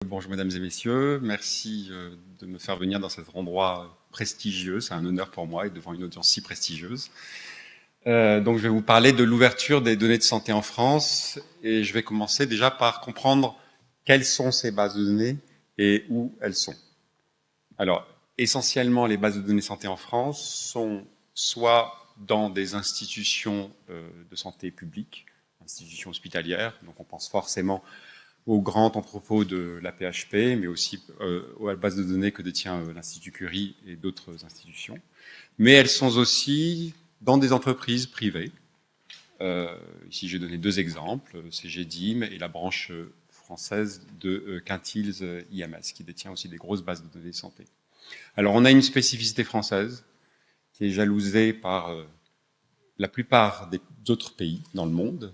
Bonjour mesdames et messieurs, merci de me faire venir dans cet endroit prestigieux, c'est un honneur pour moi et devant une audience si prestigieuse. Donc je vais vous parler de l'ouverture des données de santé en France et je vais commencer déjà par comprendre quelles sont ces bases de données et où elles sont. Alors essentiellement les bases de données santé en France sont soit dans des institutions de santé publiques, institutions hospitalières, donc on pense forcément au grand entrepôt de la PHP, mais aussi aux bases de données que détient l'Institut Curie et d'autres institutions. Mais elles sont aussi dans des entreprises privées. Ici, j'ai donné deux exemples, CGDIM et la branche française de Quintiles IMS, qui détient aussi des grosses bases de données santé. Alors, on a une spécificité française qui est jalousée par la plupart des autres pays dans le monde,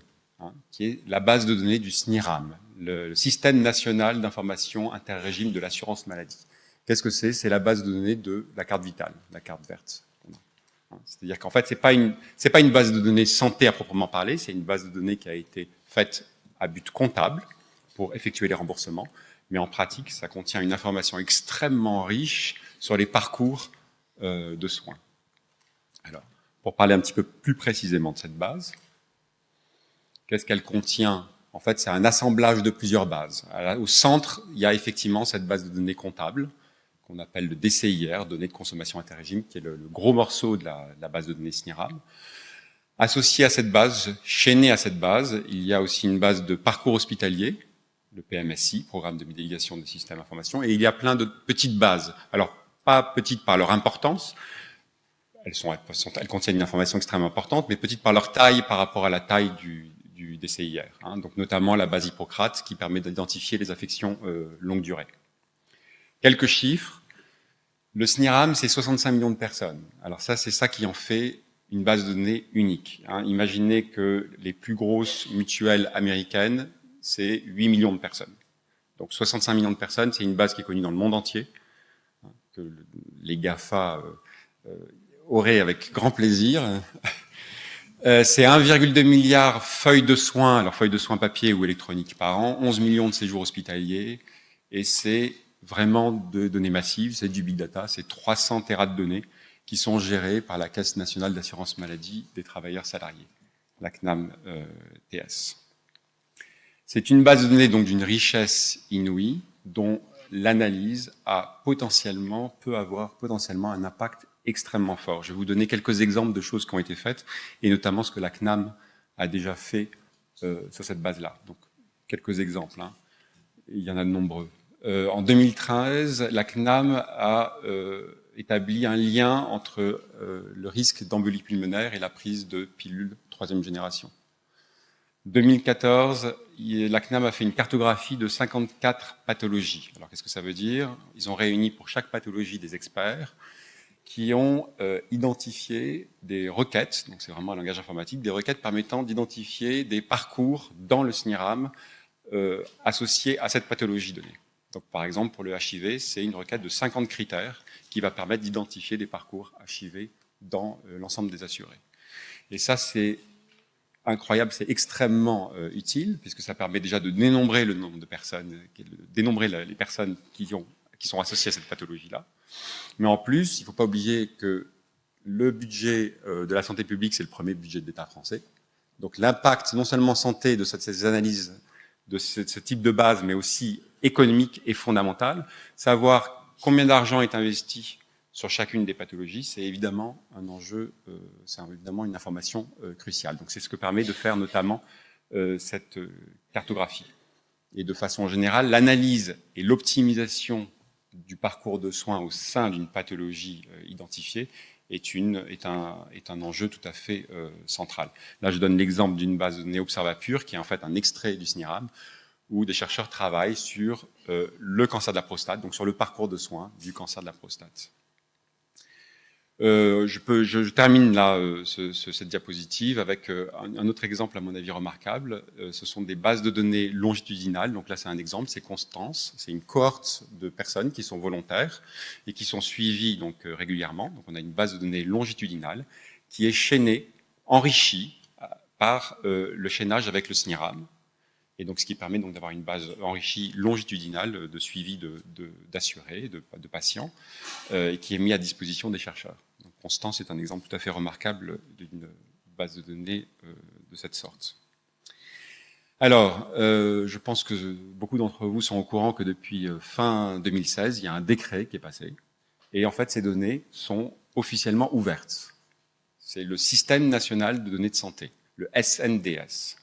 qui est la base de données du SNIRAM, le Système national d'information interrégime de l'assurance maladie. Qu'est-ce que c'est? C'est la base de données de la carte vitale, la carte verte. C'est-à-dire qu'en fait, c'est pas une base de données santé à proprement parler, c'est une base de données qui a été faite à but comptable pour effectuer les remboursements, mais en pratique, ça contient une information extrêmement riche sur les parcours de soins. Alors, pour parler un petit peu plus précisément de cette base, qu'est-ce qu'elle contient? En fait, c'est un assemblage de plusieurs bases. Au centre, il y a effectivement cette base de données comptable, qu'on appelle le DCIR, données de consommation interrégime, qui est le gros morceau de la base de données SNIRAM. Associé à cette base, chaîné à cette base, il y a aussi une base de parcours hospitalier, le PMSI, Programme de modélisation des systèmes d'information, et il y a plein de petites bases. Alors, pas petites par leur importance, elles contiennent une information extrêmement importante, mais petites par leur taille par rapport à la taille du DCIR. Donc notamment la base Hippocrate qui permet d'identifier les affections longue durée. Quelques chiffres. Le SNIRAM, c'est 65 millions de personnes. Alors ça, c'est ça qui en fait une base de données unique. Imaginez que les plus grosses mutuelles américaines, c'est 8 millions de personnes. Donc 65 millions de personnes, c'est une base qui est connue dans le monde entier, que les GAFA auraient avec grand plaisir. C'est 1,2 milliard feuilles de soins, alors feuilles de soins papier ou électroniques par an, 11 millions de séjours hospitaliers, et c'est vraiment de données massives, c'est du big data, c'est 300 téras de données qui sont gérées par la Caisse nationale d'assurance maladie des travailleurs salariés, la CNAM-TS. C'est une base de données donc d'une richesse inouïe, dont l'analyse peut avoir potentiellement un impact extrêmement fort. Je vais vous donner quelques exemples de choses qui ont été faites, et notamment ce que la CNAM a déjà fait sur cette base-là. Donc, quelques exemples, il y en a de nombreux. En 2013, la CNAM a établi un lien entre le risque d'embolie pulmonaire et la prise de pilules troisième génération. 2014, la CNAM a fait une cartographie de 54 pathologies. Alors, qu'est-ce que ça veut dire? Ils ont réuni pour chaque pathologie des experts qui ont identifié des requêtes, donc c'est vraiment un langage informatique, des requêtes permettant d'identifier des parcours dans le SNIRAM associés à cette pathologie donnée. Donc, par exemple, pour le HIV, c'est une requête de 50 critères qui va permettre d'identifier des parcours HIV dans l'ensemble des assurés. Et ça, c'est incroyable, c'est extrêmement utile, puisque ça permet déjà de dénombrer le nombre de personnes, dénombrer les personnes qui sont associées à cette pathologie-là. Mais en plus, il ne faut pas oublier que le budget de la santé publique, c'est le premier budget de l'État français. Donc l'impact non seulement santé de ces analyses, de ce type de base, mais aussi économique et fondamental. Savoir combien d'argent est investi sur chacune des pathologies, c'est évidemment un enjeu, c'est évidemment une information cruciale. Donc c'est ce que permet de faire notamment cette cartographie. Et de façon générale, l'analyse et l'optimisation du parcours de soins au sein d'une pathologie identifiée est un enjeu tout à fait central. Là, je donne l'exemple d'une base de données Observapur, qui est en fait un extrait du SNIRAM, où des chercheurs travaillent sur le cancer de la prostate, donc sur le parcours de soins du cancer de la prostate. Je termine là cette diapositive avec un autre exemple à mon avis remarquable. Ce sont des bases de données longitudinales. Donc là c'est un exemple, c'est Constance, c'est une cohorte de personnes qui sont volontaires et qui sont suivies donc régulièrement. Donc on a une base de données longitudinale qui est chaînée, enrichie par le chaînage avec le SNIRAM. Et donc, ce qui permet donc d'avoir une base enrichie longitudinale de suivi d'assurés, de patients, et qui est mis à disposition des chercheurs. Donc, Constance est un exemple tout à fait remarquable d'une base de données de cette sorte. Alors, je pense que beaucoup d'entre vous sont au courant que depuis fin 2016, il y a un décret qui est passé, et en fait, ces données sont officiellement ouvertes. C'est le Système national de données de santé, le SNDS.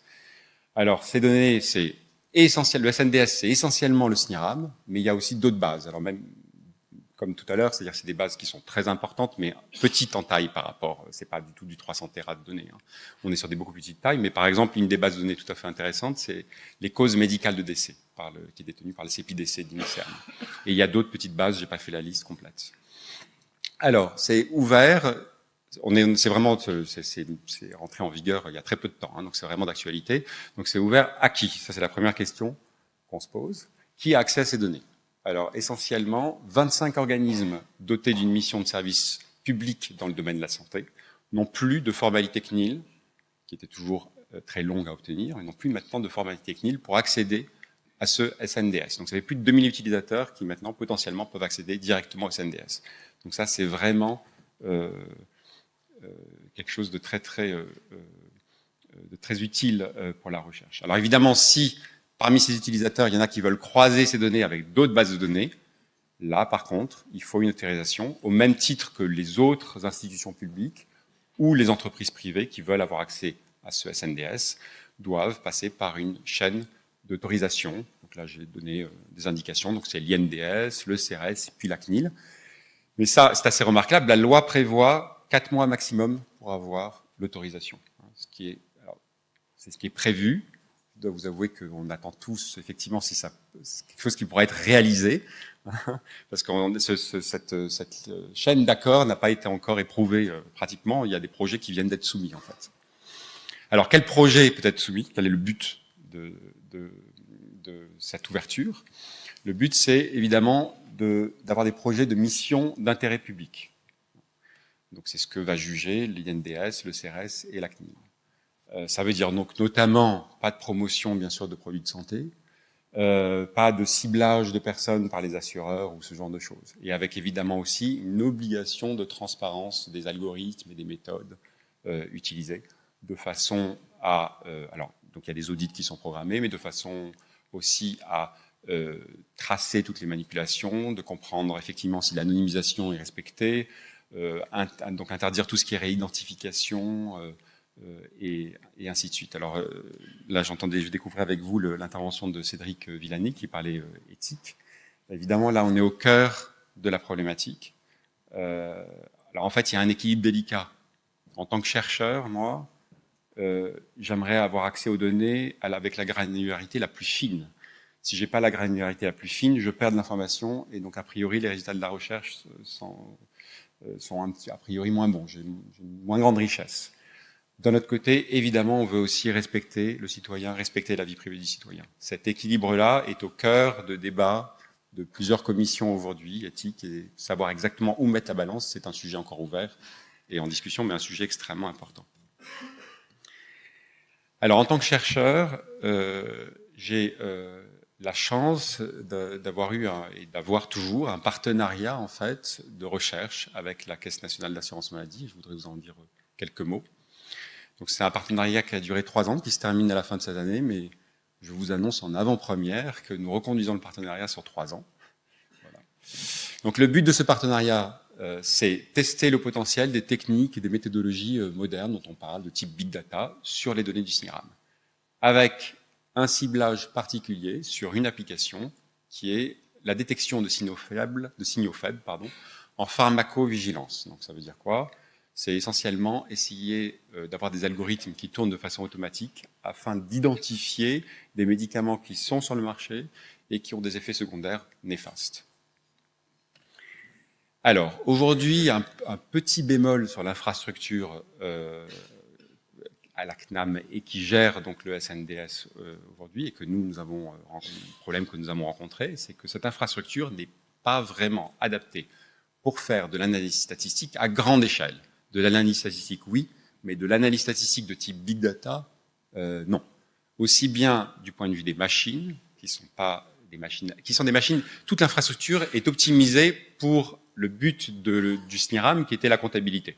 Alors, ces données, c'est essentiel. Le SNDS, c'est essentiellement le SNIRAM, mais il y a aussi d'autres bases. Alors même, comme tout à l'heure, c'est-à-dire que c'est des bases qui sont très importantes, mais petites en taille par rapport. C'est pas du tout du 300 Tera de données. Hein. On est sur des beaucoup plus petites tailles, mais par exemple, une des bases de données tout à fait intéressantes, c'est les causes médicales de décès, qui est détenue par le CEPIDC d'INSERM. Et il y a d'autres petites bases. J'ai pas fait la liste complète. Alors, c'est ouvert. C'est vraiment, c'est rentré en vigueur il y a très peu de temps, hein, donc c'est vraiment d'actualité. Donc c'est ouvert à qui? Ça c'est la première question qu'on se pose. Qui a accès à ces données? Alors essentiellement, 25 organismes dotés d'une mission de service public dans le domaine de la santé n'ont plus de formalité CNIL, qui était toujours très longue à obtenir, et n'ont plus maintenant de formalité CNIL pour accéder à ce SNDS. Donc ça fait plus de 2000 utilisateurs qui maintenant potentiellement peuvent accéder directement au SNDS. Donc ça c'est vraiment quelque chose de très utile pour la recherche. Alors évidemment, si parmi ces utilisateurs, il y en a qui veulent croiser ces données avec d'autres bases de données, là, par contre, il faut une autorisation au même titre que les autres institutions publiques ou les entreprises privées qui veulent avoir accès à ce SNDS doivent passer par une chaîne d'autorisation. Donc là, j'ai donné des indications. Donc c'est l'INDS, le CRS, puis la CNIL. Mais ça, c'est assez remarquable. La loi prévoit 4 mois maximum pour avoir l'autorisation. C'est ce qui est prévu. Je dois vous avouer qu'on attend tous, effectivement, si c'est quelque chose qui pourrait être réalisé, parce que cette chaîne d'accords n'a pas été encore éprouvée pratiquement. Il y a des projets qui viennent d'être soumis, en fait. Alors, quel projet peut être soumis? Quel est le but de cette ouverture? Le but, c'est évidemment d'avoir des projets de mission d'intérêt public. Donc c'est ce que va juger l'INDS, le CRS et la CNIL. Ça veut dire donc notamment pas de promotion bien sûr de produits de santé, pas de ciblage de personnes par les assureurs ou ce genre de choses. Et avec évidemment aussi une obligation de transparence des algorithmes et des méthodes utilisées de façon à... alors donc il y a des audits qui sont programmés, mais de façon aussi à tracer toutes les manipulations, de comprendre effectivement si l'anonymisation est respectée, donc interdire tout ce qui est réidentification et ainsi de suite. Alors là, je découvrais avec vous l'intervention de Cédric Villani qui parlait éthique. Évidemment, là, on est au cœur de la problématique. Alors en fait, il y a un équilibre délicat. En tant que chercheur, moi, j'aimerais avoir accès aux données avec la granularité la plus fine. Si j'ai pas la granularité la plus fine, je perds de l'information et donc a priori les résultats de la recherche sont a priori moins bons, j'ai une moins grande richesse. D'un autre côté, évidemment, on veut aussi respecter le citoyen, respecter la vie privée du citoyen. Cet équilibre-là est au cœur de débats de plusieurs commissions aujourd'hui, éthiques, et savoir exactement où mettre la balance, c'est un sujet encore ouvert et en discussion, mais un sujet extrêmement important. Alors, en tant que chercheur, j'ai la chance d'avoir eu et d'avoir toujours un partenariat en fait de recherche avec la Caisse nationale d'assurance maladie. Je voudrais vous en dire quelques mots. Donc c'est un partenariat qui a duré 3 ans, qui se termine à la fin de cette année, mais je vous annonce en avant-première que nous reconduisons le partenariat sur 3 ans. Voilà. Donc le but de ce partenariat, c'est tester le potentiel des techniques et des méthodologies modernes dont on parle, de type Big Data, sur les données du SNIRAM, avec un ciblage particulier sur une application qui est la détection de signaux faibles, en pharmacovigilance. Donc ça veut dire quoi? C'est essentiellement essayer d'avoir des algorithmes qui tournent de façon automatique afin d'identifier des médicaments qui sont sur le marché et qui ont des effets secondaires néfastes. Alors, aujourd'hui, un petit bémol sur l'infrastructure à la CNAM et qui gère donc le SNDS aujourd'hui et que nous avons un problème que nous avons rencontré, c'est que cette infrastructure n'est pas vraiment adaptée pour faire de l'analyse statistique à grande échelle. De l'analyse statistique, oui, mais de l'analyse statistique de type Big Data, non. aussi bien du point de vue des machines, qui sont des machines, toute l'infrastructure est optimisée pour le but du SNIRAM, qui était la comptabilité.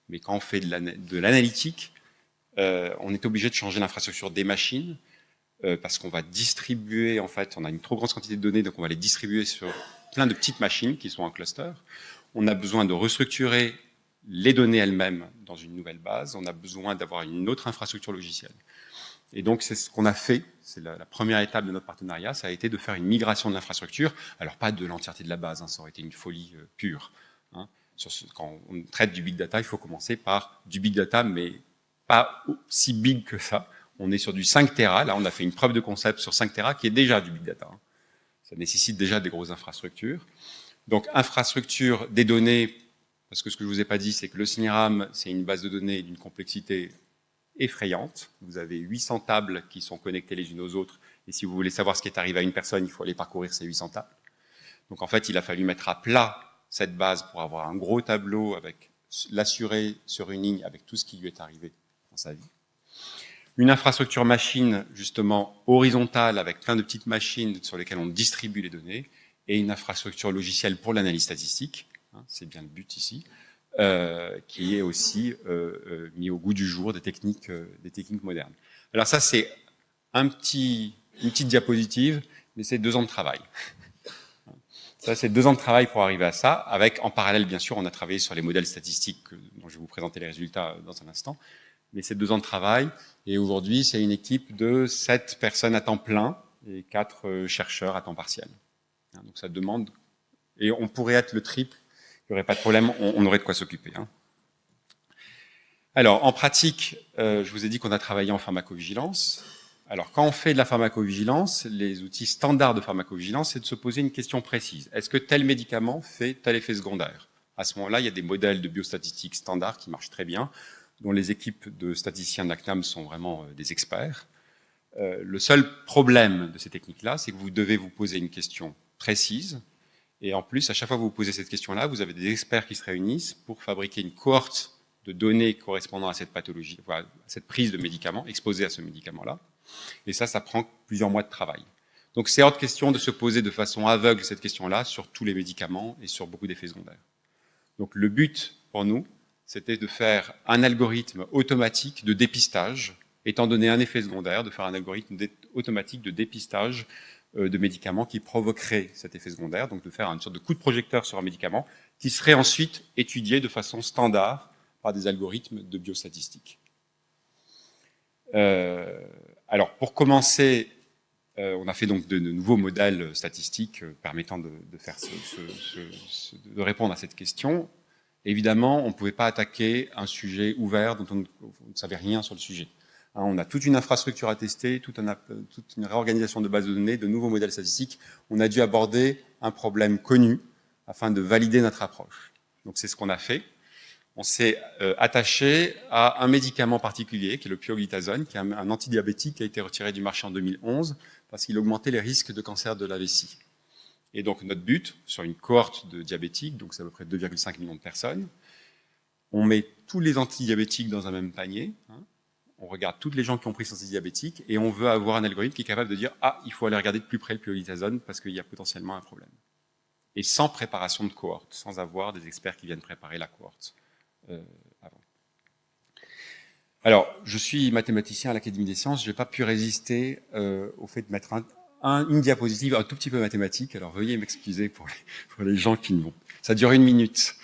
Mais quand on fait de l'analytique, on est obligé de changer l'infrastructure des machines, parce qu'on va distribuer, en fait, on a une trop grande quantité de données, donc on va les distribuer sur plein de petites machines qui sont en cluster. On a besoin de restructurer les données elles-mêmes dans une nouvelle base. On a besoin d'avoir une autre infrastructure logicielle. Et donc, c'est ce qu'on a fait. C'est la première étape de notre partenariat. Ça a été de faire une migration de l'infrastructure. Alors, pas de l'entièreté de la base. Hein, ça aurait été une folie pure. Hein. Quand on traite du big data, il faut commencer par du big data, mais pas si big que ça. On est sur du 5 Tera. Là, on a fait une preuve de concept sur 5 Tera qui est déjà du big data. Hein. Ça nécessite déjà des grosses infrastructures. Donc, infrastructure des données, parce que ce que je ne vous ai pas dit, c'est que le SNIRAM, c'est une base de données d'une complexité effrayante. Vous avez 800 tables qui sont connectées les unes aux autres. Et si vous voulez savoir ce qui est arrivé à une personne, il faut aller parcourir ces 800 tables. Donc, en fait, il a fallu mettre à plat cette base pour avoir un gros tableau avec l'assuré sur une ligne avec tout ce qui lui est arrivé dans sa vie. Une infrastructure machine, justement, horizontale, avec plein de petites machines sur lesquelles on distribue les données, et une infrastructure logicielle pour l'analyse statistique, hein, c'est bien le but ici, qui est aussi mis au goût du jour des techniques modernes. Alors ça, c'est une petite diapositive, mais c'est 2 ans de travail. Ça, c'est 2 ans de travail pour arriver à ça, avec, en parallèle, bien sûr, on a travaillé sur les modèles statistiques dont je vais vous présenter les résultats dans un instant, mais c'est 2 ans de travail, et aujourd'hui, c'est une équipe de 7 personnes à temps plein et 4 chercheurs à temps partiel. Donc ça demande, et on pourrait être le triple, il n'y aurait pas de problème, on aurait de quoi s'occuper. Hein. Alors, en pratique, je vous ai dit qu'on a travaillé en pharmacovigilance. Alors, quand on fait de la pharmacovigilance, les outils standards de pharmacovigilance, c'est de se poser une question précise. Est-ce que tel médicament fait tel effet secondaire? À ce moment-là, il y a des modèles de biostatistiques standards qui marchent très bien, dont les équipes de statisticiens de la CNAM sont vraiment des experts. Le seul problème de ces techniques-là, c'est que vous devez vous poser une question précise, et en plus, à chaque fois que vous posez cette question-là, vous avez des experts qui se réunissent pour fabriquer une cohorte de données correspondant à cette pathologie, à cette prise de médicaments, exposée à ce médicament-là. Et ça prend plusieurs mois de travail. Donc c'est hors de question de se poser de façon aveugle cette question-là sur tous les médicaments et sur beaucoup d'effets secondaires. Donc le but pour nous, c'était de faire un algorithme automatique de dépistage, étant donné un effet secondaire, de faire un algorithme automatique de dépistage de médicaments qui provoquerait cet effet secondaire, donc de faire une sorte de coup de projecteur sur un médicament qui serait ensuite étudié de façon standard par des algorithmes de biostatistique. Alors, pour commencer, on a fait donc de nouveaux modèles statistiques permettant de répondre à cette question. Évidemment, on ne pouvait pas attaquer un sujet ouvert dont on ne savait rien sur le sujet. On a toute une infrastructure à tester, toute une réorganisation de bases de données, de nouveaux modèles statistiques. On a dû aborder un problème connu afin de valider notre approche. Donc c'est ce qu'on a fait. On s'est attaché à un médicament particulier, qui est le pioglitazone, qui est un antidiabétique qui a été retiré du marché en 2011 parce qu'il augmentait les risques de cancer de la vessie. Et donc notre but, sur une cohorte de diabétiques, donc c'est à peu près 2,5 millions de personnes, on met tous les antidiabétiques dans un même panier, hein, on regarde toutes les gens qui ont pris cet antidiabétique et on veut avoir un algorithme qui est capable de dire « Ah, il faut aller regarder de plus près le pioglitazone parce qu'il y a potentiellement un problème. » Et sans préparation de cohorte, sans avoir des experts qui viennent préparer la cohorte avant. Alors, je suis mathématicien à l'Académie des sciences, je n'ai pas pu résister au fait de mettre une diapositive un tout petit peu mathématique, alors veuillez m'excuser pour les gens qui ne vont. Ça dure 1 minute.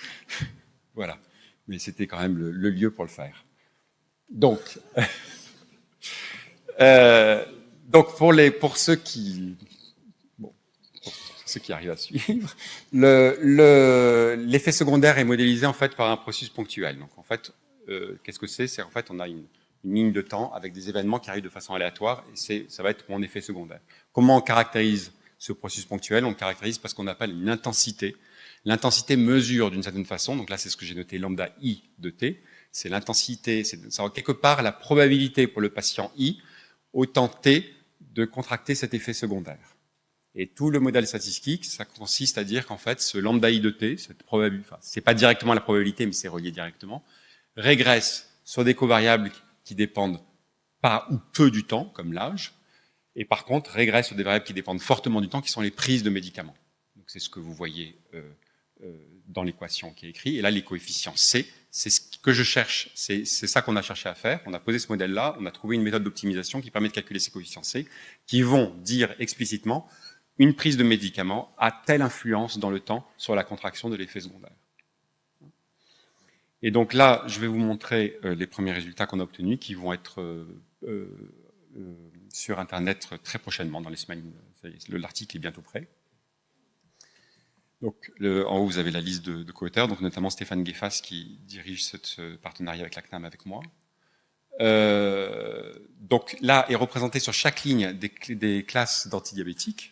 Voilà. Mais c'était quand même le lieu pour le faire. Donc pour ceux qui arrivent à suivre, l'effet secondaire est modélisé en fait par un processus ponctuel. Donc en fait, qu'est-ce que c'est? C'est en fait on a une ligne de temps avec des événements qui arrivent de façon aléatoire et ça va être mon effet secondaire. Comment on caractérise ce processus ponctuel? On le caractérise parce qu'on appelle une intensité. L'intensité mesure d'une certaine façon, donc là c'est ce que j'ai noté lambda I de t, c'est l'intensité, c'est quelque part la probabilité pour le patient I au temps t de contracter cet effet secondaire. Et tout le modèle statistique, ça consiste à dire qu'en fait ce lambda I de t, cette probabilité, enfin c'est pas directement la probabilité mais c'est relié directement, régresse sur des covariables qui dépendent pas ou peu du temps, comme l'âge, et par contre régresse sur des variables qui dépendent fortement du temps, qui sont les prises de médicaments. Donc c'est ce que vous voyez dans l'équation qui est écrite. Et là, les coefficients C, c'est ce que je cherche. C'est ça qu'on a cherché à faire. On a posé ce modèle-là, on a trouvé une méthode d'optimisation qui permet de calculer ces coefficients C, qui vont dire explicitement une prise de médicament a telle influence dans le temps sur la contraction de l'effet secondaire. Et donc là, je vais vous montrer les premiers résultats qu'on a obtenus, qui vont être sur Internet très prochainement, dans les semaines. L'article est bientôt prêt. Donc, en haut, vous avez la liste de co-auteurs, donc notamment Stéphane Gueffas qui dirige ce partenariat avec la CNAM avec moi. Donc là est représenté sur chaque ligne des classes d'antidiabétiques.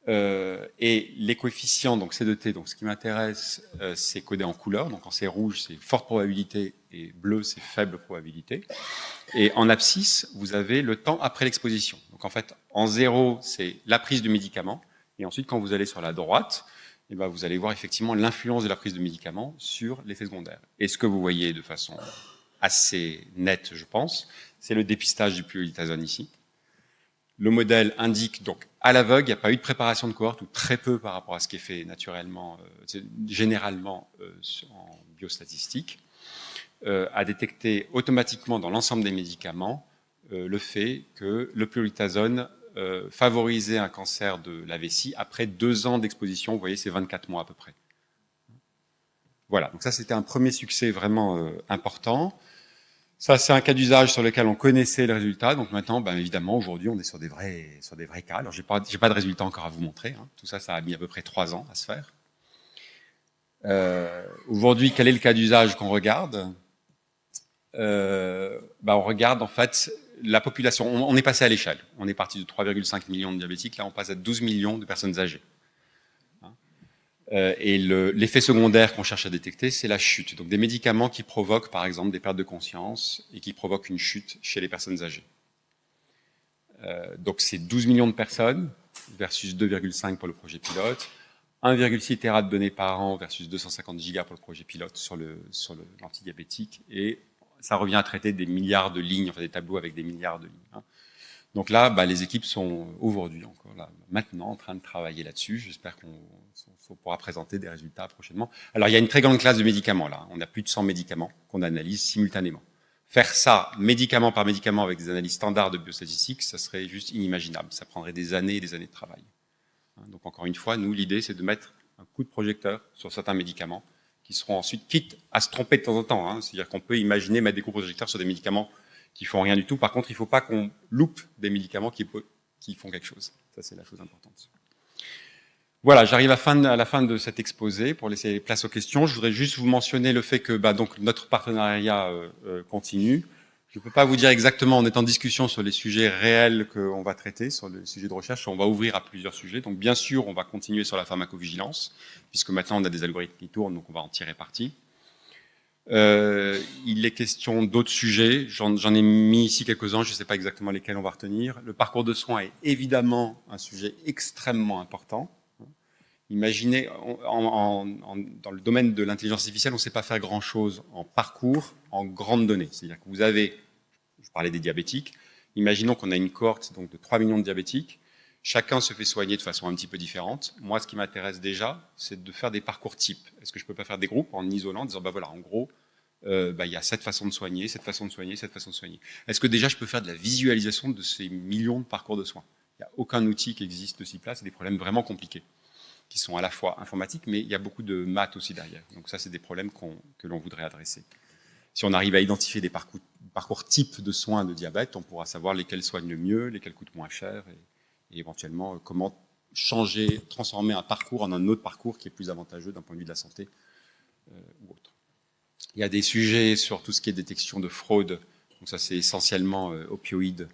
Et les coefficients, donc C2T, donc ce qui m'intéresse, c'est codé en couleur. Donc quand c'est rouge, c'est forte probabilité, et bleu, c'est faible probabilité. Et en abscisse, vous avez le temps après l'exposition. Donc en fait, en 0, c'est la prise du médicament. Et ensuite, quand vous allez sur la droite, eh ben, vous allez voir effectivement l'influence de la prise de médicaments sur l'effet secondaire. Et ce que vous voyez de façon assez nette, je pense, c'est le dépistage du pioglitazone ici. Le modèle indique donc à l'aveugle, il n'y a pas eu de préparation de cohorte, ou très peu par rapport à ce qui est fait naturellement, généralement en biostatistique, a détecté automatiquement dans l'ensemble des médicaments le fait que le pioglitazone favorisait un cancer de la vessie après 2 ans d'exposition. Vous voyez, c'est 24 mois à peu près. Voilà, donc ça c'était un premier succès vraiment important. Ça, c'est un cas d'usage sur lequel on connaissait le résultat. Donc maintenant, ben, évidemment, aujourd'hui, on est sur des vrais cas. Alors, j'ai pas de résultat encore à vous montrer. Hein. Tout ça, ça a mis à peu près 3 ans à se faire. Aujourd'hui, quel est le cas d'usage qu'on regarde ben, on regarde en fait la population. On est passé à l'échelle. On est parti de 3,5 millions de diabétiques. Là, on passe à 12 millions de personnes âgées. Et l'effet secondaire qu'on cherche à détecter, c'est la chute. Donc des médicaments qui provoquent, par exemple, des pertes de conscience et qui provoquent une chute chez les personnes âgées. Donc c'est 12 millions de personnes versus 2,5 pour le projet pilote, 1,6 Tera de données par an versus 250 gigas pour le projet pilote sur l'antidiabétique, et ça revient à traiter des milliards de lignes, enfin des tableaux avec des milliards de lignes. Hein. Donc là, bah, les équipes sont aujourd'hui encore là, maintenant en train de travailler là-dessus. J'espère qu'on pourra présenter des résultats prochainement. Alors, il y a une très grande classe de médicaments là. On a plus de 100 médicaments qu'on analyse simultanément. Faire ça médicament par médicament avec des analyses standards de biostatistiques, ça serait juste inimaginable. Ça prendrait des années et des années de travail. Donc encore une fois, nous, l'idée, c'est de mettre un coup de projecteur sur certains médicaments qui seront ensuite, quitte à se tromper de temps en temps. Hein. C'est-à-dire qu'on peut imaginer mettre des coups de projecteurs sur des médicaments qui font rien du tout. Par contre, il ne faut pas qu'on loupe des médicaments qui font quelque chose. Ça, c'est la chose importante. Voilà, j'arrive à la fin de cet exposé pour laisser place aux questions. Je voudrais juste vous mentionner le fait que donc, notre partenariat continue. Je ne peux pas vous dire exactement, on est en discussion sur les sujets réels qu'on va traiter, sur les sujets de recherche. On va ouvrir à plusieurs sujets. Donc bien sûr, on va continuer sur la pharmacovigilance, puisque maintenant on a des algorithmes qui tournent, donc on va en tirer parti. Il est question d'autres sujets, j'en ai mis ici quelques-uns, je ne sais pas exactement lesquels on va retenir. Le parcours de soins est évidemment un sujet extrêmement important. Imaginez, dans le domaine de l'intelligence artificielle, on ne sait pas faire grand-chose en parcours, en grandes données. C'est-à-dire que vous avez, je parlais des diabétiques, imaginons qu'on a une cohorte donc, de 3 millions de diabétiques, chacun se fait soigner de façon un petit peu différente. Moi, ce qui m'intéresse déjà, c'est de faire des parcours types. Est-ce que je ne peux pas faire des groupes en isolant, en disant, bah voilà, en gros, il y a cette façon de soigner, cette façon de soigner, cette façon de soigner. Est-ce que déjà, je peux faire de la visualisation de ces millions de parcours de soins? Il n'y a aucun outil qui existe de ce type-là, c'est des problèmes vraiment compliqués, qui sont à la fois informatiques, mais il y a beaucoup de maths aussi derrière. Donc ça, c'est des problèmes que l'on voudrait adresser. Si on arrive à identifier des parcours types de soins de diabète, on pourra savoir lesquels soignent le mieux, lesquels coûtent moins cher, et éventuellement comment changer, transformer un parcours en un autre parcours qui est plus avantageux d'un point de vue de la santé ou autre. Il y a des sujets sur tout ce qui est détection de fraude, donc ça c'est essentiellement opioïdes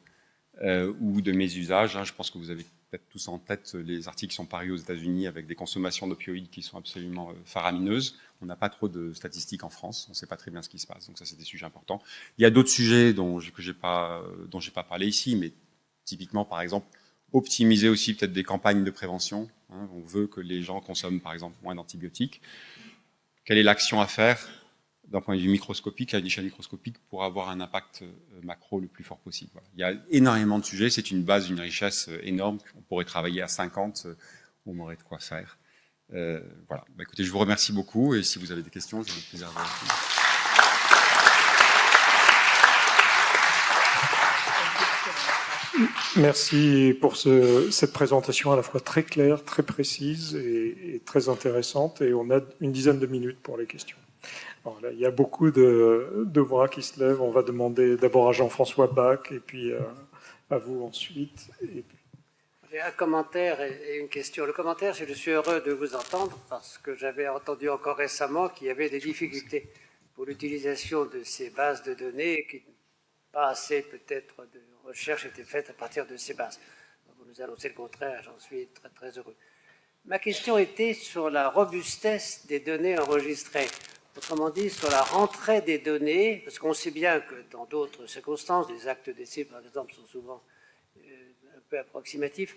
ou de mésusages. Hein. Je pense que vous avez peut-être tous en tête les articles qui sont parus aux États-Unis avec des consommations d'opioïdes qui sont absolument faramineuses. On n'a pas trop de statistiques en France, on ne sait pas très bien ce qui se passe, donc ça c'est des sujets importants. Il y a d'autres sujets dont j'ai pas parlé ici, mais typiquement par exemple optimiser aussi peut-être des campagnes de prévention. Hein. On veut que les gens consomment par exemple moins d'antibiotiques. Quelle est l'action à faire d'un point de vue microscopique, à une échelle microscopique, pour avoir un impact macro le plus fort possible. Voilà. Il y a énormément de sujets, c'est une base, une richesse énorme. On pourrait travailler à 50, on aurait de quoi faire. Voilà. Bah, écoutez, je vous remercie beaucoup, et si vous avez des questions, j'ai le plaisir de vous répondre. Merci pour cette présentation à la fois très claire, très précise et très intéressante. Et on a une dizaine de minutes pour les questions. Alors là, il y a beaucoup de bras qui se lèvent. On va demander d'abord à Jean-François Bach et puis à vous ensuite. Et puis... J'ai un commentaire et une question. Le commentaire, c'est que je suis heureux de vous entendre parce que j'avais entendu encore récemment qu'il y avait des difficultés pour l'utilisation de ces bases de données et que pas assez peut-être de recherche était faite à partir de ces bases. Vous nous annoncez le contraire, j'en suis très très heureux. Ma question était sur la robustesse des données enregistrées. Autrement dit, sur la rentrée des données, parce qu'on sait bien que dans d'autres circonstances, les actes d'essai, par exemple, sont souvent un peu approximatifs.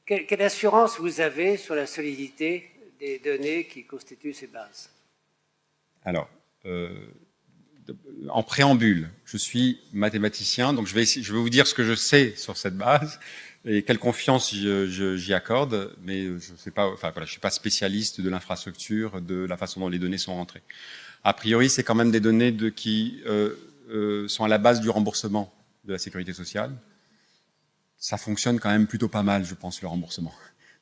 Quelle assurance vous avez sur la solidité des données qui constituent ces bases? Alors, en préambule, je suis mathématicien, donc je vais vous dire ce que je sais sur cette base et quelle confiance j'y accorde, mais je sais pas, enfin voilà, je suis pas spécialiste de l'infrastructure, de la façon dont les données sont rentrées. A priori, c'est quand même des données qui sont à la base du remboursement de la sécurité sociale. Ça fonctionne quand même plutôt pas mal, je pense, le remboursement.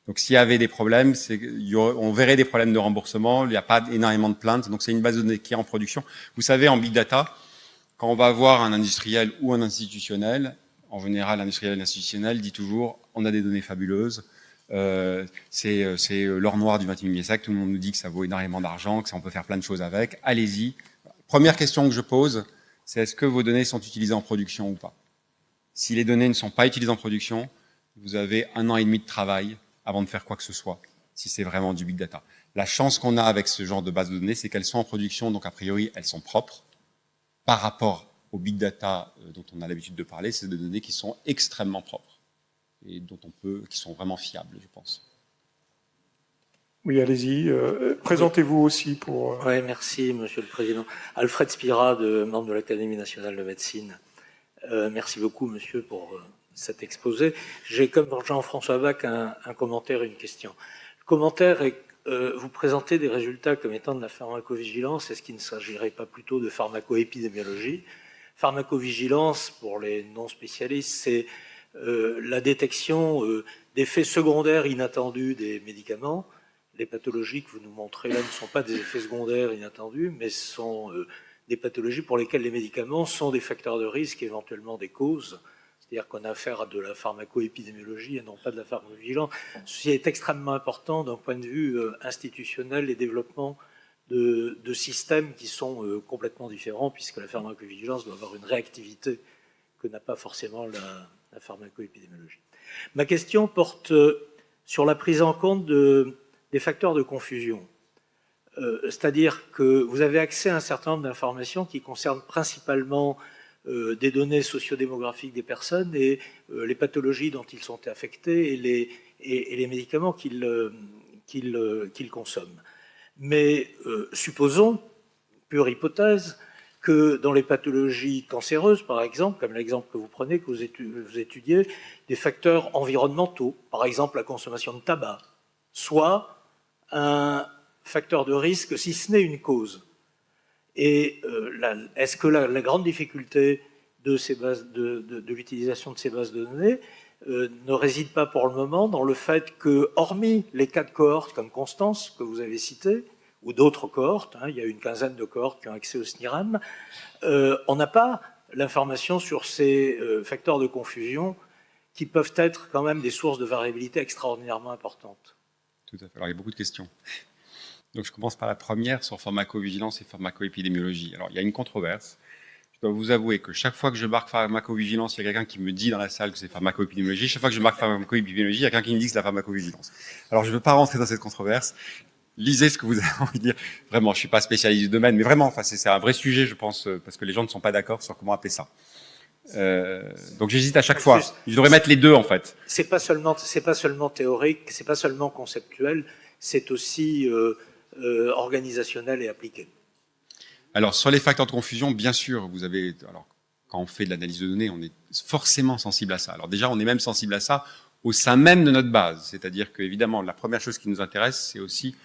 Donc s'il y avait des problèmes, on verrait des problèmes de remboursement, il n'y a pas énormément de plaintes, donc c'est une base de données qui est en production. Vous savez, en big data, quand on va voir un industriel ou un institutionnel, en général, l'industriel et l'institutionnel dit toujours « on a des données fabuleuses, c'est l'or noir du XXIe siècle, tout le monde nous dit que ça vaut énormément d'argent, que ça, on peut faire plein de choses avec, allez-y ». Première question que je pose, c'est est-ce que vos données sont utilisées en production ou pas? Si les données ne sont pas utilisées en production, vous avez 1 an et demi de travail avant de faire quoi que ce soit, si c'est vraiment du big data. La chance qu'on a avec ce genre de base de données, c'est qu'elles sont en production, donc a priori, elles sont propres. Par rapport au big data dont on a l'habitude de parler, c'est des données qui sont extrêmement propres et qui sont vraiment fiables, je pense. Oui, allez-y. Présentez-vous aussi pour... Oui, merci, Monsieur le Président. Alfred Spira, membre de l'Académie nationale de médecine. Merci beaucoup, monsieur, pour cet exposé. J'ai, comme Jean-François Bach, un commentaire et une question. Le commentaire est vous présentez des résultats comme étant de la pharmacovigilance. Est-ce qu'il ne s'agirait pas plutôt de pharmacoépidémiologie? Pharmacovigilance, pour les non-spécialistes, c'est la détection d'effets secondaires inattendus des médicaments. Les pathologies que vous nous montrez là ne sont pas des effets secondaires inattendus, mais sont des pathologies pour lesquelles les médicaments sont des facteurs de risque, éventuellement des causes. C'est-à-dire qu'on a affaire à de la pharmacoépidémiologie et non pas de la pharmacovigilance. Ceci est extrêmement important d'un point de vue institutionnel et développement de systèmes qui sont complètement différents, puisque la pharmacovigilance doit avoir une réactivité que n'a pas forcément la pharmacoépidémiologie. Ma question porte sur la prise en compte des facteurs de confusion. C'est-à-dire que vous avez accès à un certain nombre d'informations qui concernent principalement des données sociodémographiques des personnes et les pathologies dont ils sont affectés et les médicaments qu'ils consomment. Mais supposons, pure hypothèse, que dans les pathologies cancéreuses, par exemple, comme l'exemple que vous prenez, que vous étudiez, des facteurs environnementaux, par exemple la consommation de tabac, soit un facteur de risque, si ce n'est une cause. Et est-ce que la grande difficulté de l'utilisation de ces bases de données ne réside pas pour le moment dans le fait que, hormis les cas de cohortes comme Constance, que vous avez cité, ou d'autres cohortes, il y a une quinzaine de cohortes qui ont accès au SNIRAM, on n'a pas l'information sur ces facteurs de confusion qui peuvent être quand même des sources de variabilité extraordinairement importantes. Tout à fait. Alors, il y a beaucoup de questions. Donc, je commence par la première sur pharmacovigilance et pharmacoépidémiologie. Alors, il y a une controverse. Je dois vous avouer que chaque fois que je marque pharmacovigilance, il y a quelqu'un qui me dit dans la salle que c'est pharmacoépidémiologie. Chaque fois que je marque pharmacoépidémiologie, il y a quelqu'un qui me dit que c'est la pharmacovigilance. Alors, je ne veux pas rentrer dans cette controverse. Lisez ce que vous avez envie de dire. Vraiment, je suis pas spécialiste du domaine, mais vraiment, enfin, c'est un vrai sujet, je pense, parce que les gens ne sont pas d'accord sur comment appeler ça. Donc j'hésite à chaque fois. Je devrais mettre les deux, en fait. C'est pas seulement théorique, c'est pas seulement conceptuel, c'est aussi organisationnelle et appliquée. Alors, sur les facteurs de confusion, bien sûr, alors, quand on fait de l'analyse de données, on est forcément sensible à ça. Alors déjà, on est même sensible à ça au sein même de notre base. C'est-à-dire que, évidemment, la première chose qui nous intéresse, c'est aussi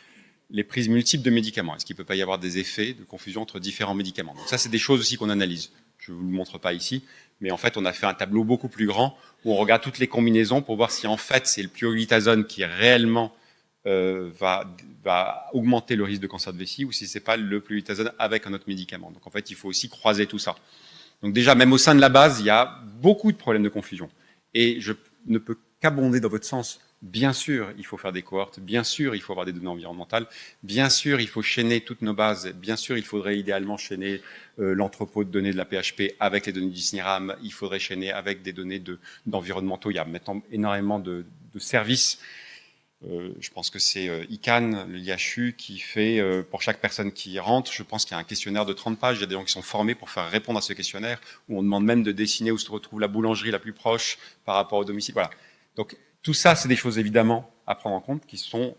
les prises multiples de médicaments. Est-ce qu'il ne peut pas y avoir des effets de confusion entre différents médicaments? Donc ça, c'est des choses aussi qu'on analyse. Je ne vous le montre pas ici, mais en fait, on a fait un tableau beaucoup plus grand où on regarde toutes les combinaisons pour voir si en fait, c'est le pioglitazone qui réellement va augmenter le risque de cancer de vessie ou si c'est pas le pioglitazone avec un autre médicament. Donc en fait, il faut aussi croiser tout ça. Donc déjà, même au sein de la base, il y a beaucoup de problèmes de confusion. Et je ne peux qu'abonder dans votre sens. Bien sûr, il faut faire des cohortes. Bien sûr, il faut avoir des données environnementales. Bien sûr, il faut chaîner toutes nos bases. Bien sûr, il faudrait idéalement chaîner l'entrepôt de données de la PHP avec les données du SNIRAM. Il faudrait chaîner avec des données d'environnementaux. Il y a maintenant énormément de services. Je pense que c'est ICANN, l'IHU, qui fait, pour chaque personne qui rentre, je pense qu'il y a un questionnaire de 30 pages. Il y a des gens qui sont formés pour faire répondre à ce questionnaire, où on demande même de dessiner où se retrouve la boulangerie la plus proche par rapport au domicile. Voilà. Donc, tout ça, c'est des choses évidemment à prendre en compte qui sont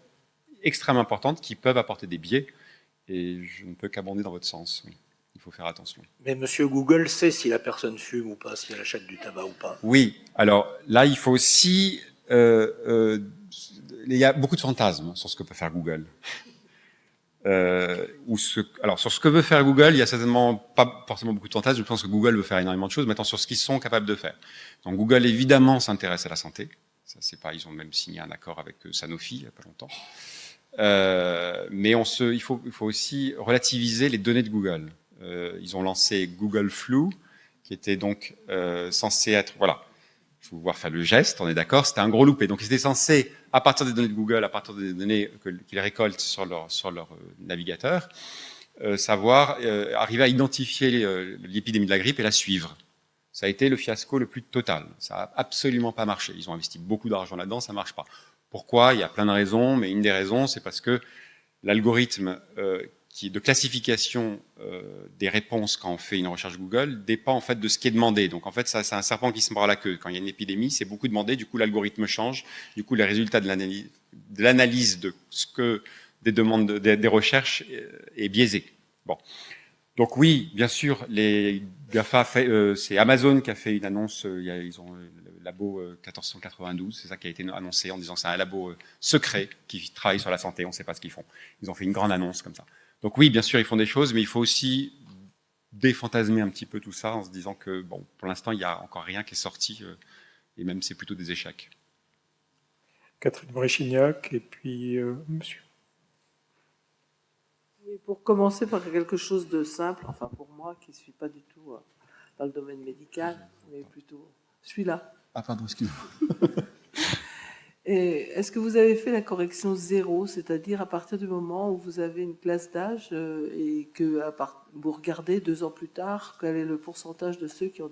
extrêmement importantes, qui peuvent apporter des biais. Et je ne peux qu'abonder dans votre sens. Oui. Il faut faire attention. Mais monsieur Google sait si la personne fume ou pas, si elle achète du tabac ou pas. Oui. Alors là, il faut aussi... il y a beaucoup de fantasmes sur ce que peut faire Google. Alors, sur ce que veut faire Google, il y a certainement pas forcément beaucoup de fantasmes. Je pense que Google veut faire énormément de choses. Maintenant, sur ce qu'ils sont capables de faire. Donc, Google, évidemment, s'intéresse à la santé. Ça, c'est pas, ils ont même signé un accord avec Sanofi il n'y a pas longtemps. Mais il faut aussi relativiser les données de Google. Ils ont lancé Google Flu, qui était donc censé être... Voilà. Je vais vous voir faire le geste, on est d'accord, c'était un gros loupé. Donc, ils étaient censés, à partir des données de Google, à partir des données qu'ils récoltent sur leur navigateur, arriver à identifier l'épidémie de la grippe et la suivre. Ça a été le fiasco le plus total. Ça n'a absolument pas marché. Ils ont investi beaucoup d'argent là-dedans, ça ne marche pas. Pourquoi? Il y a plein de raisons, mais une des raisons, c'est parce que l'algorithme de classification des réponses quand on fait une recherche Google dépend en fait de ce qui est demandé. Donc en fait, ça, c'est un serpent qui se mord la queue. Quand il y a une épidémie, c'est beaucoup demandé. Du coup, l'algorithme change. Du coup, les résultats de l'analyse de ce que des demandes, des recherches est biaisé. Bon. Donc oui, bien sûr, les GAFA, c'est Amazon qui a fait une annonce. Ils ont le labo 1492, c'est ça qui a été annoncé en disant que c'est un labo secret qui travaille sur la santé. On ne sait pas ce qu'ils font. Ils ont fait une grande annonce comme ça. Donc oui, bien sûr, ils font des choses, mais il faut aussi défantasmer un petit peu tout ça en se disant que, bon, pour l'instant, il n'y a encore rien qui est sorti, et même c'est plutôt des échecs. Catherine Bréchignac, et puis monsieur. Et pour commencer par quelque chose de simple, enfin pour moi qui ne suis pas du tout dans le domaine médical, mais plutôt celui-là. Ah pardon, excusez-moi. Est-ce que vous avez fait la correction zéro, c'est-à-dire à partir du moment où vous avez une classe d'âge et que vous regardez 2 ans plus tard quel est le pourcentage de ceux qui ont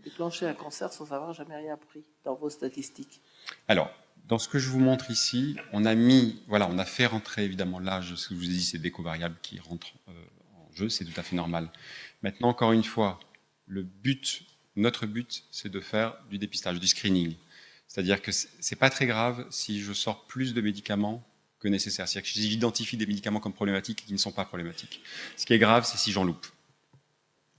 déclenché un cancer sans avoir jamais rien pris dans vos statistiques? Alors, dans ce que je vous montre ici, on a fait rentrer évidemment l'âge, ce que je vous ai dit, c'est des co-variables qui rentrent en jeu, c'est tout à fait normal. Maintenant, encore une fois, notre but, c'est de faire du dépistage, du screening. C'est-à-dire que c'est pas très grave si je sors plus de médicaments que nécessaire. C'est-à-dire que si j'identifie des médicaments comme problématiques et qui ne sont pas problématiques. Ce qui est grave, c'est si j'en loupe.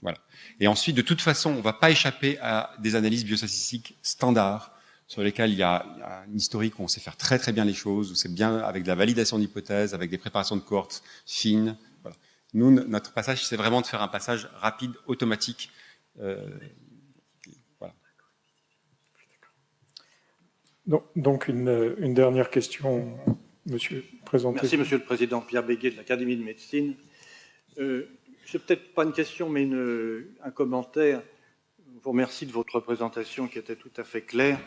Voilà. Et ensuite, de toute façon, on ne va pas échapper à des analyses biostatistiques standards sur lesquelles il y a un historique où on sait faire très très bien les choses, où c'est bien avec de la validation d'hypothèses, avec des préparations de cohortes fines. Voilà. Nous, notre passage, c'est vraiment de faire un passage rapide, automatique. Voilà. Donc une dernière question, monsieur, présentez. Merci, monsieur le président. Pierre Béguet de l'Académie de médecine. C'est peut-être pas une question, mais un commentaire. Je vous remercie de votre présentation qui était tout à fait claire.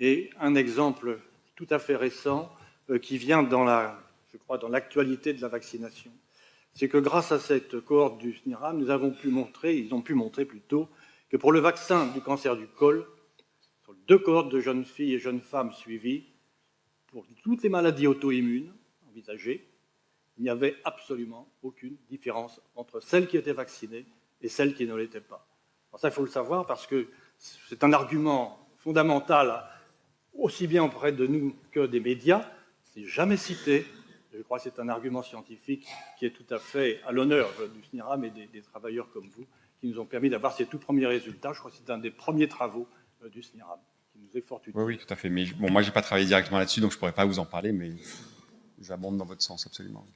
Et un exemple tout à fait récent qui vient je crois, dans l'actualité de la vaccination. C'est que grâce à cette cohorte du SNIRAM, ils ont pu montrer plutôt, que pour le vaccin du cancer du col, sur 2 cohortes de jeunes filles et jeunes femmes suivies, pour toutes les maladies auto-immunes envisagées, il n'y avait absolument aucune différence entre celles qui étaient vaccinées et celles qui ne l'étaient pas. Alors ça, il faut le savoir parce que c'est un argument fondamental, aussi bien auprès de nous que des médias. C'est jamais cité, Je crois que c'est un argument scientifique qui est tout à fait à l'honneur du SNIRAM et des travailleurs comme vous, qui nous ont permis d'avoir ces tout premiers résultats. Je crois que c'est un des premiers travaux du SNIRAM, qui nous est fort utile. Oui, tout à fait. Mais bon, moi, j'ai pas travaillé directement là-dessus, donc je pourrais pas vous en parler, mais j'abonde dans votre sens, absolument.